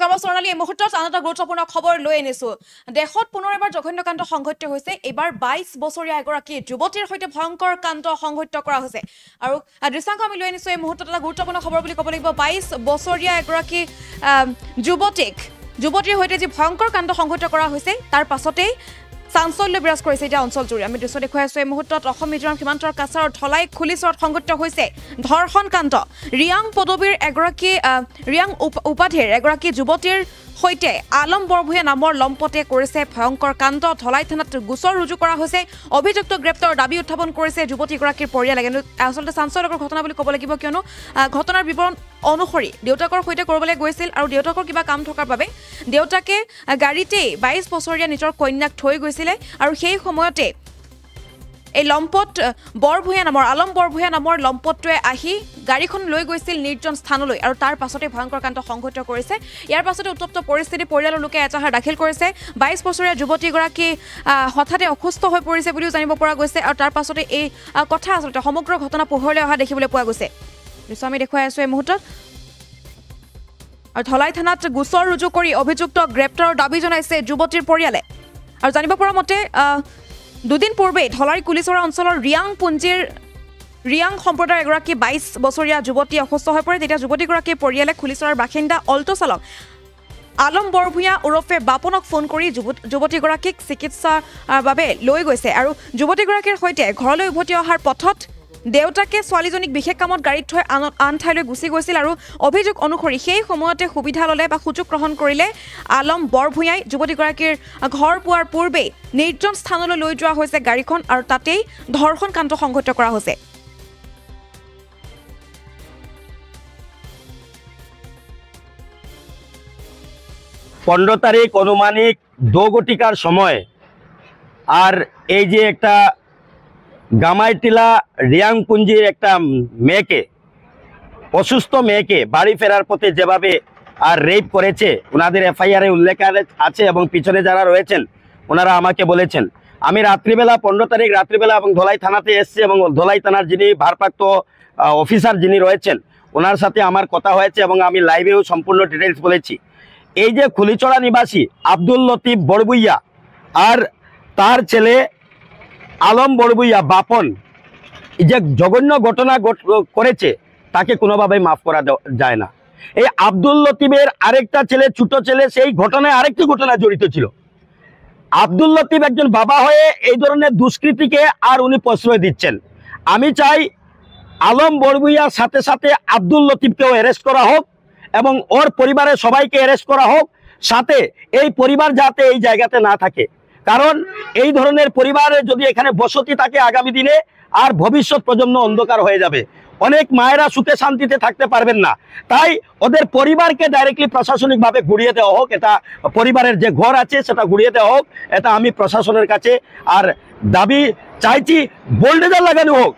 নমস্কাৰ মই স্বৰ্ণালী এই মুহূৰ্তত আন এটা গুৰুত্বপূৰ্ণ খবৰ লৈ আনিছো দেশত পুনৰ এবাৰ জঘন্যকাণ্ড সংঘটিত হৈছে এবাৰ 22 বছৰীয়া এগৰাকী যুৱতীৰ সৈতে ভয়ংকৰ কাণ্ড সংঘটিত কৰা হৈছে আৰু দৃশ্যাংশ আমি লৈ আনিছো এই মুহূৰ্তত এটা গুৰুত্বপূৰ্ণ খবৰ বুলি ক'ব লাগিব 22 বছৰীয়া এগৰাকী যুৱতীৰ সৈতে যি ভয়ংকৰ কাণ্ড সংঘটিত কৰা হৈছে তাৰ পাছতেই চাঞ্চল্য বিৰাজ কৰিছে এতিয়া অঞ্চল জুৰি আমি দৃশ্য দেখুৱাই আছো এই মুহূৰ্তত অসম মিজোৰাম সীমান্তৰ কাছাৰৰ ধলাই খুলিচৰত সংঘটিত হৈছে ধৰ্ষণ কাণ্ড ৰিয়াং পদবীৰ এগৰাকী ৰিয়াং উপাধিৰ এগৰাকী যুৱতীৰ সৈতে আলম বৰভূঞা নামৰ লম্পতে কৰিছে ভয়ংকৰ কাণ্ড ধলাই থানাত গোচৰ ৰুজু কৰা হৈছে অভিযুক্ত গ্ৰেপ্তাৰৰ দাবী উত্থাপন কৰিছে যুৱতীগৰাকীৰ পৰিয়ালে কিন্তু আচলতে চাঞ্চল্যকৰ ঘটনা বুলি ক'ব লাগিব কিয়নো ঘটনাৰ বিৱৰণ অনুসৰি দেউতাকৰ সৈতে কৰিবলৈ গৈছিল আৰু দেউতাকৰ কিবা কাম থকাৰ বাবে দেউতাকে গাড়ীতেই 22 বছৰীয়া নিজৰ কন্যাক থৈ গৈছিলে আৰু সেই সময়তে এই লম্পট বৰভূঞা নামৰ আলম বৰভূঞা নামৰ লম্পটটোৱে আহি গাড়ীখন লৈ গৈছিল নিৰ্জন স্থানলৈ আৰু তাৰ পাছতে ভয়ংকৰ কাণ্ড সংঘটিত কৰিছে ইয়াৰ পাছতে উত্তপ্ত পৰিস্থিতি পৰিয়ালৰ লোকে এজাহাৰ দাখিল কৰিছে 22 বছৰীয়া যুৱতীগৰাকী হঠাতে অসুস্থ হৈ পৰিছে বুলিও জানিব পৰা গৈছে আৰু তাৰ পাছতে এই কথা আচলতে সমগ্ৰ ঘটনা পোহৰলৈ অহা দেখিবলৈ পোৱা গৈছে দৃশ্য আমি দেখুৱাই আছো এই মুহূৰ্তত আৰু ধলাই থানাত গোচৰ ৰুজু কৰি অভিযুক্ত গ্ৰেপ্তাৰৰ দাবী জনাইছে যুৱতীৰ পৰিয়ালে আৰু জানিব পৰা মতে দুদিন পূৰ্বে ধলাই কুলিচৰা অঞ্চলৰ ৰিয়াং সম্প্ৰদায়ৰ এগৰাকী 22 বছৰীয়া যুৱতী অসুস্থ হৈ পৰে তেতিয়া যুৱতীগৰাকীৰ পৰিয়ালে কুলিচৰাৰ বাসিন্দা অল্টো চালক আলম বৰভূঞা ওৰফে বাপনক ফোন কৰি যুৱতীগৰাকীক চিকিৎসাৰ বাবে লৈ গৈছে আৰু যুৱতীগৰাকীৰ সৈতে ঘৰলৈ উভতি অহাৰ পথত দেউতাকে ছোৱালীজনীক বিশেষ কামত গাড়ীত থৈ আন ঠাইলৈ গুচি গৈছিল আৰু অভিযোগ অনুসৰি সেই সময়তে সুবিধা ল'লে বা সুযোগ গ্ৰহণ কৰিলে আলম বৰভূঞাই যুৱতীগৰাকীৰ ঘৰ পোৱাৰ পূৰ্বেই নিৰ্জন স্থানলৈ লৈ যোৱা হৈছে গাড়ীখন আৰু তাতেই ধৰ্ষণ কাণ্ড সংঘটিত কৰা হৈছে पंद्रह तारीख अनुमानिक 2 घटिकार समय और ये एक गामाईटिला रियांगपुंजिर एक मेये के असुस्थ मेये के बाड़ी फेरार पथे जेभावे और रेप करेছে ওনাদের এফআইআর উল্লেখ আছে এবং পিছনে যারা রয়েছেন ওনারা আমাকে বলেছেন আমি রাত্রিবেলা 15 তারিখ রাত্রিবেলা এবং ধলাই থানাতে এসেছি এবং ধলাই থানার যিনি ভারপ্রাপ্ত অফিসার যিনি রয়েছেন ওনার সাথে আমার কথা হয়েছে এবং আমি লাইভেও সম্পূর্ণ ডিটেইলস বলেছি এই যে খুলিচড়া নিবাসী আব্দুল লতিফ বড়বুইয়া আর তার ছেলে আলম বড়বুইয়া বাপন যে জঘন্য ঘটনা করেছে তাকে কোনোভাবেই মাফ করা যায় না এই আব্দুল লতিফের আরেকটা ছেলে ছোট ছেলে সেই ঘটনায় আরেকটি ঘটনা জড়িত ছিল আব্দুল লতিফ একজন বাবা হয়ে এই ধরনের দুষ্কৃতিকে আর উনি প্রশ্রয় দিচ্ছেন আমি চাই আলম বড়বুইয়ার সাথে সাথে আব্দুল লতিফকেও অ্যারেস্ট করা হোক এবং ওর পরিবারের সবাইকে অ্যারেস্ট করা হোক সাথে এই পরিবার যাতে এই জায়গাতে না থাকে কারণ এই ধরনের পরিবারে যদি এখানে বসতি থাকে আগামী দিনে আর ভবিষ্যৎ প্রজন্ম অন্ধকার হয়ে যাবে অনেক মায়েরা সুখে শান্তিতে থাকতে পারবেন না তাই ওদের পরিবারকে ডাইরেক্টলি প্রশাসনিকভাবে গুড়িয়ে দেওয়া হোক এটা পরিবারের যে ঘর আছে সেটা গুড়িয়ে দেওয়া হোক এটা আমি প্রশাসনের কাছে আর দাবি চাইছি বোল্ডেজার লাগানো হোক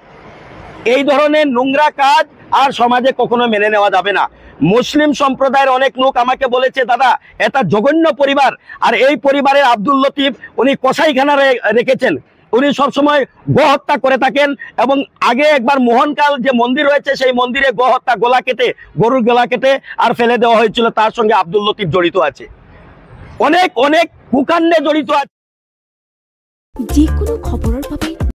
এই ধরনের নোংরা কাজ আর সমাজে কখনো মেনে নেওয়া যাবে না মুসলিম সম্প্রদায়ের অনেক লোক আমাকে বলেছে দাদা এটা জঘন্য পরিবার আর এই পরিবারের আব্দুল লতিফ উনি কসাইখানা রেখেছেন উনি সব সময় গো হত্যা করে থাকেন এবং আগে একবার মোহনকাল যে মন্দির রয়েছে সেই মন্দিরে গো হত্যা গলা কেটে গরুর গলা কেটে আর ফেলে দেওয়া হয়েছিল তার সঙ্গে আব্দুল লতিফ জড়িত আছে অনেক অনেক কুকাণ্ডে জড়িত আছে যিকোনো খবৰৰ